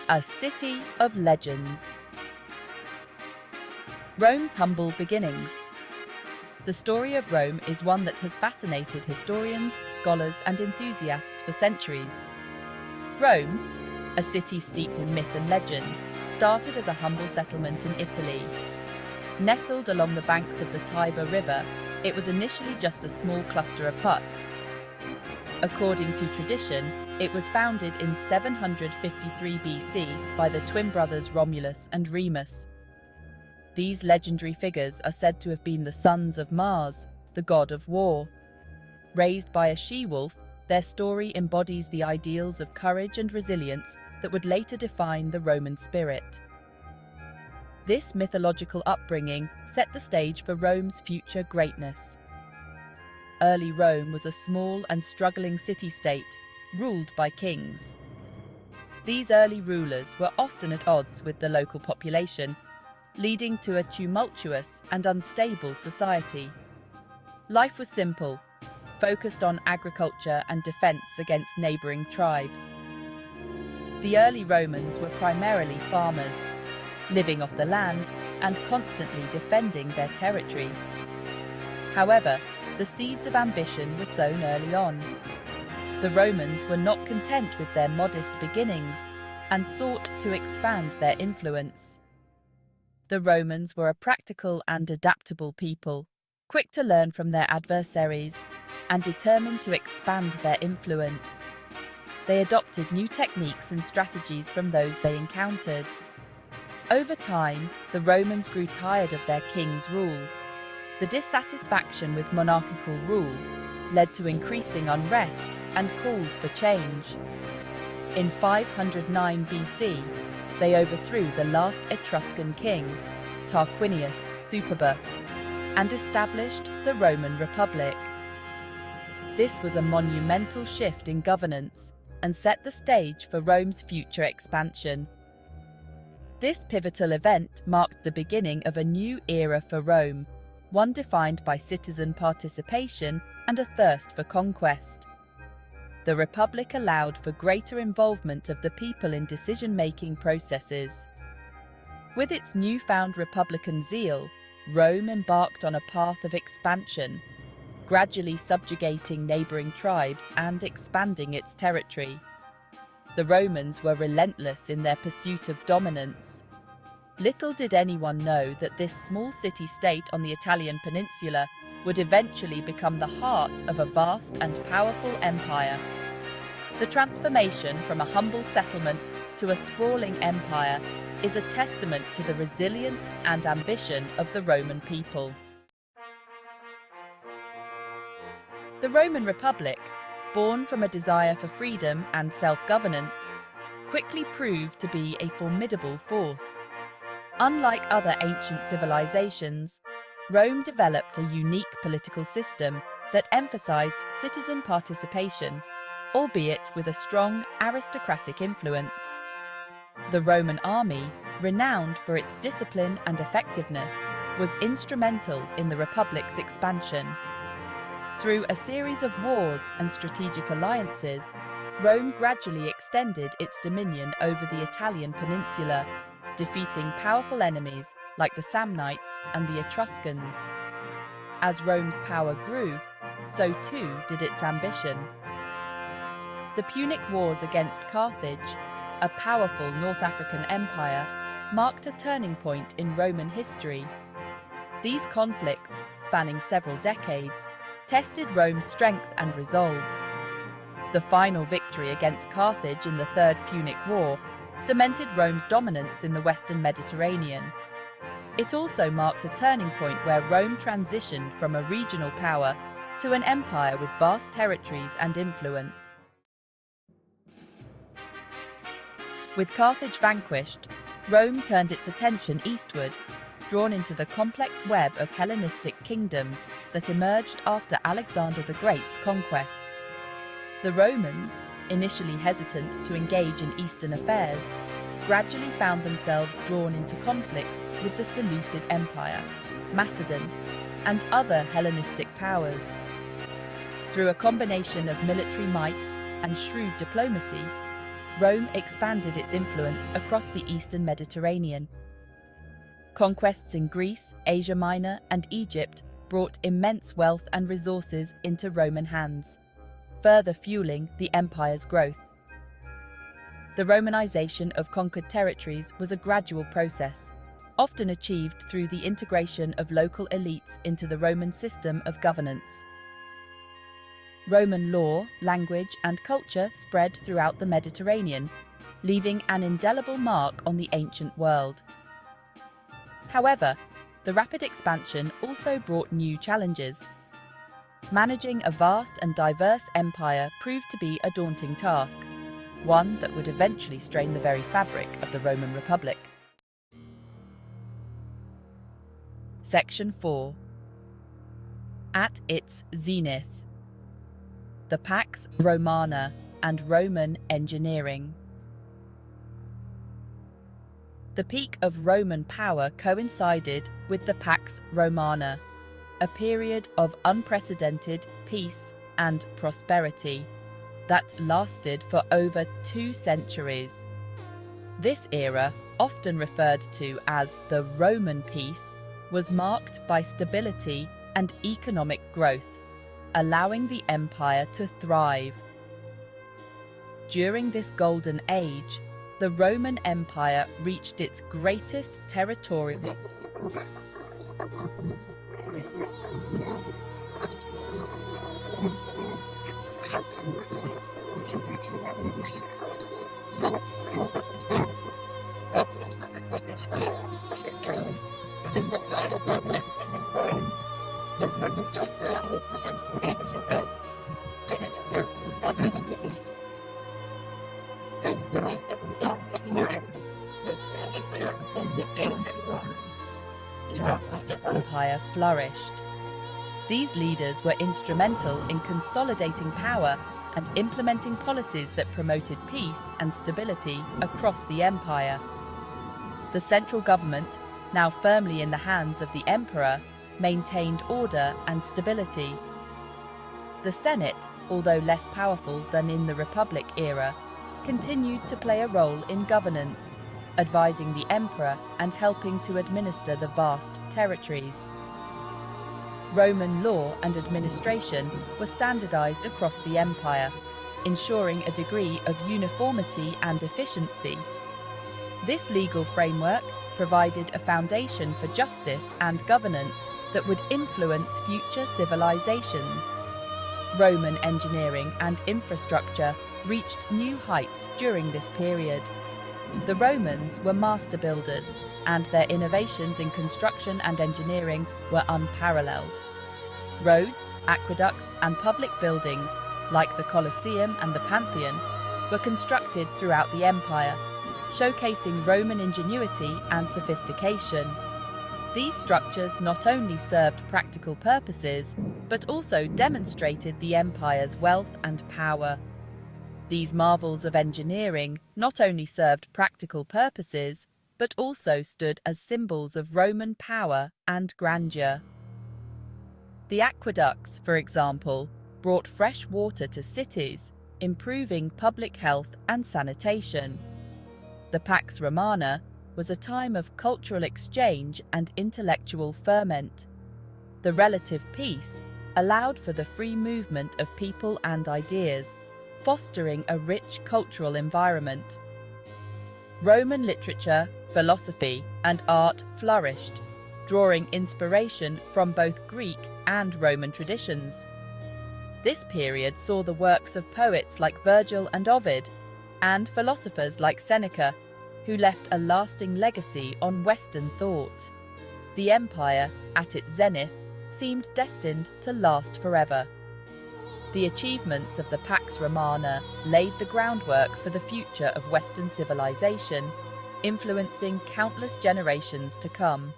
A city of legends. Rome's humble beginnings. The story of Rome is one that has fascinated historians, scholars, and enthusiasts for centuries. Rome, a city steeped in myth and legend, started as a humble settlement in Italy. Nestled along the banks of the Tiber River, it was initially just a small cluster of huts. According to tradition, it was founded in 753 BC by the twin brothers Romulus and Remus. These legendary figures are said to have been the sons of Mars, the god of war. Raised by a she-wolf, their story embodies the ideals of courage and resilience that would later define the Roman spirit. This mythological upbringing set the stage for Rome's future greatness. Early Rome was a small and struggling city-state, ruled by kings. These early rulers were often at odds with the local population, leading to a tumultuous and unstable society. Life was simple, focused on agriculture and defense against neighboring tribes. The early Romans were primarily farmers, living off the land and constantly defending their territory. However, the seeds of ambition were sown early on. The Romans were not content with their modest beginnings and sought to expand their influence. The Romans were a practical and adaptable people, quick to learn from their adversaries and determined to expand their influence. They adopted new techniques and strategies from those they encountered. Over time, the Romans grew tired of their king's rule. The dissatisfaction with monarchical rule led to increasing unrest and calls for change. In 509 BC, they overthrew the last Etruscan king, Tarquinius Superbus, and established the Roman Republic. This was a monumental shift in governance and set the stage for Rome's future expansion. This pivotal event marked the beginning of a new era for Rome, one defined by citizen participation and a thirst for conquest. The Republic allowed for greater involvement of the people in decision-making processes. With its newfound republican zeal, Rome embarked on a path of expansion, gradually subjugating neighboring tribes and expanding its territory. The Romans were relentless in their pursuit of dominance. Little did anyone know that this small city-state on the Italian peninsula would eventually become the heart of a vast and powerful empire. The transformation from a humble settlement to a sprawling empire is a testament to the resilience and ambition of the Roman people. The Roman Republic, born from a desire for freedom and self-governance, quickly proved to be a formidable force. Unlike other ancient civilizations, Rome developed a unique political system that emphasized citizen participation, albeit with a strong aristocratic influence. The Roman army, renowned for its discipline and effectiveness, was instrumental in the Republic's expansion. Through a series of wars and strategic alliances, Rome gradually extended its dominion over the Italian peninsula, defeating powerful enemies like the Samnites and the Etruscans. As Rome's power grew, so too did its ambition. The Punic Wars against Carthage, a powerful North African empire, marked a turning point in Roman history. These conflicts, spanning several decades, tested Rome's strength and resolve. The final victory against Carthage in the Third Punic War cemented Rome's dominance in the Western Mediterranean. It also marked a turning point where Rome transitioned from a regional power to an empire with vast territories and influence. With Carthage vanquished, Rome turned its attention eastward, drawn into the complex web of Hellenistic kingdoms that emerged after Alexander the Great's conquests. The Romans, initially hesitant to engage in Eastern affairs, gradually found themselves drawn into conflicts with the Seleucid Empire, Macedon, and other Hellenistic powers. Through a combination of military might and shrewd diplomacy, Rome expanded its influence across the eastern Mediterranean. Conquests in Greece, Asia Minor, and Egypt brought immense wealth and resources into Roman hands, further fueling the empire's growth. The Romanization of conquered territories was a gradual process, often achieved through the integration of local elites into the Roman system of governance. Roman law, language, and culture spread throughout the Mediterranean, leaving an indelible mark on the ancient world. However, the rapid expansion also brought new challenges. Managing a vast and diverse empire proved to be a daunting task, one that would eventually strain the very fabric of the Roman Republic. Section 4. At its zenith. The Pax Romana and Roman engineering. The peak of Roman power coincided with the Pax Romana, a period of unprecedented peace and prosperity that lasted for over 2 centuries. This era, often referred to as the Roman peace, was marked by stability and economic growth, allowing the empire to thrive. During this golden age, the Roman Empire reached its greatest territorial empire flourished. These leaders were instrumental in consolidating power and implementing policies that promoted peace and stability across the empire. The central government, now firmly in the hands of the emperor, maintained order and stability. The Senate, although less powerful than in the Republic era, continued to play a role in governance, advising the emperor and helping to administer the vast territories. Roman law and administration were standardized across the empire, ensuring a degree of uniformity and efficiency. This legal framework provided a foundation for justice and governance that would influence future civilizations. Roman engineering and infrastructure reached new heights during this period. The Romans were master builders, and their innovations in construction and engineering were unparalleled. Roads, aqueducts, and public buildings, like the Colosseum and the Pantheon, were constructed throughout the empire, showcasing Roman ingenuity and sophistication. These structures not only served practical purposes, but also demonstrated the empire's wealth and power. These marvels of engineering not only served practical purposes, but also stood as symbols of Roman power and grandeur. The aqueducts, for example, brought fresh water to cities, improving public health and sanitation. The Pax Romana was a time of cultural exchange and intellectual ferment. The relative peace allowed for the free movement of people and ideas, fostering a rich cultural environment. Roman literature, philosophy, and art flourished, drawing inspiration from both Greek and Roman traditions. This period saw the works of poets like Virgil and Ovid, and philosophers like Seneca, who left a lasting legacy on Western thought. The empire, at its zenith, seemed destined to last forever. The achievements of the Pax Romana laid the groundwork for the future of Western civilization, influencing countless generations to come.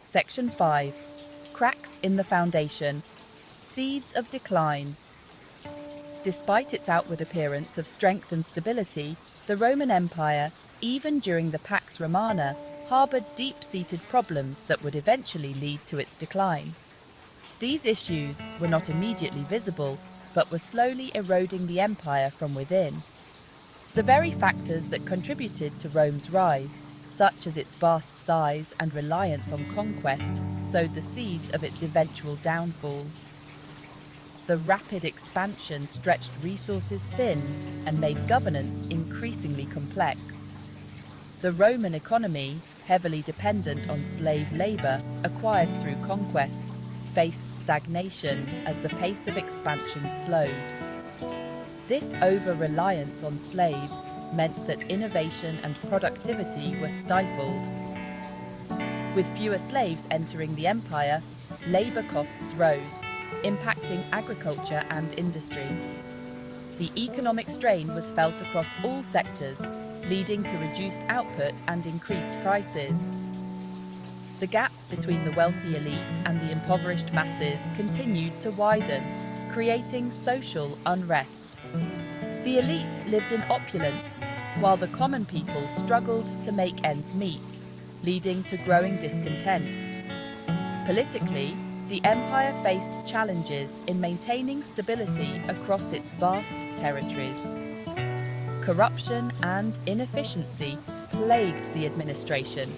Section 5. Cracks in the foundation. Seeds of decline. Despite its outward appearance of strength and stability, the Roman Empire, even during the Pax Romana, harboured deep-seated problems that would eventually lead to its decline. These issues were not immediately visible, but were slowly eroding the empire from within. The very factors that contributed to Rome's rise, such as its vast size and reliance on conquest, sowed the seeds of its eventual downfall. The rapid expansion stretched resources thin and made governance increasingly complex. The Roman economy, heavily dependent on slave labor acquired through conquest, faced stagnation as the pace of expansion slowed. This over-reliance on slaves meant that innovation and productivity were stifled. With fewer slaves entering the empire, labor costs rose, impacting agriculture and industry. The economic strain was felt across all sectors, leading to reduced output and increased prices. The gap between the wealthy elite and the impoverished masses continued to widen, creating social unrest. The elite lived in opulence, while the common people struggled to make ends meet, leading to growing discontent. Politically, the empire faced challenges in maintaining stability across its vast territories. Corruption and inefficiency plagued the administration,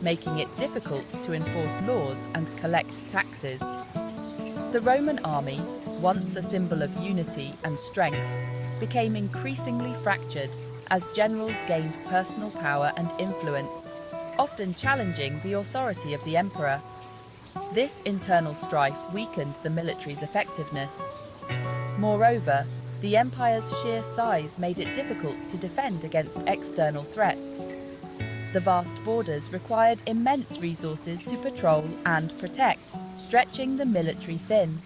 making it difficult to enforce laws and collect taxes. The Roman army, once a symbol of unity and strength, became increasingly fractured as generals gained personal power and influence, often challenging the authority of the emperor. This internal strife weakened the military's effectiveness. Moreover, the empire's sheer size made it difficult to defend against external threats. The vast borders required immense resources to patrol and protect, stretching the military thin.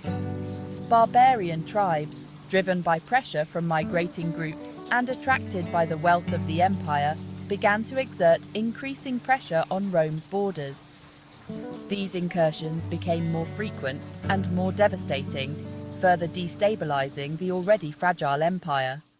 Barbarian tribes, driven by pressure from migrating groups and attracted by the wealth of the empire, began to exert increasing pressure on Rome's borders. These incursions became more frequent and more devastating, further destabilizing the already fragile empire.